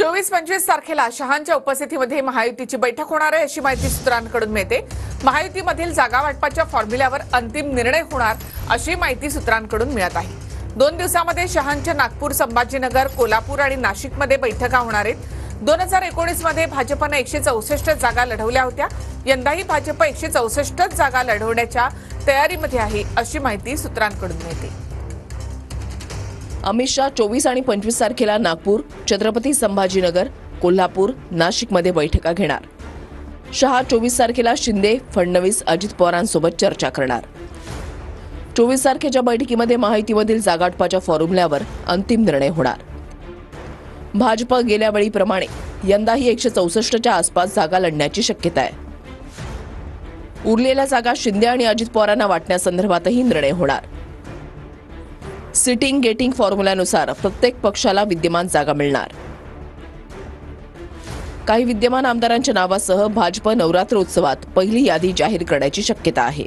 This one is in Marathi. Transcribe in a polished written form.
24-25 तारखेला शहांच्या उपस्थितीमध्ये महायुतीची बैठक होणार आहे अशी माहिती सूत्रांकडून मिळते। महायुतीमधील जागा वाटपाच्या फॉर्म्युल्यावर अंतिम निर्णय होणार अशी माहिती सूत्रांकडून मिळत आहे। 2 दिवसांमध्ये शहांच्या नागपूर, संभाजीनगर, कोल्हापूर आणि नाशिकमध्ये बैठका होणार आहेत। 2019 मध्ये भाजपने 164 जागा लढवल्या होत्या। यंदाही भाजप 164 जागा लढवण्याच्या तयारीमध्ये आहे अशी माहिती सूत्रांकडून मिळते। अमित शाह 24 आणि 25 तारखेला नागपूर, छत्रपती संभाजीनगर, कोल्हापूर, नाशिकमध्ये बैठका घेणार। शहा 24 तारखेला शिंदे, फडणवीस, अजित पवारांसोबत चर्चा करणार। 24 तारखेच्या बैठकीमध्ये महायुतीमधील जागावाटपाच्या फॉर्म्युल्यावर अंतिम निर्णय होणार। भाजप गेल्या वेळीप्रमाणे यंदाही 164च्या आसपास जागा लढण्याची शक्यता आहे। उरलेल्या जागा शिंदे आणि अजित पवारांना वाटण्यासंदर्भातही निर्णय होणार। सिटिंग गेटिंग फॉर्म्युल्यानुसार प्रत्येक पक्षाला विद्यमान जागा मिळणार। काही विद्यमान आमदारांच्या नावासह भाजप नवरात्र उत्सवात पहिली यादी जाहीर करण्याची शक्यता आहे।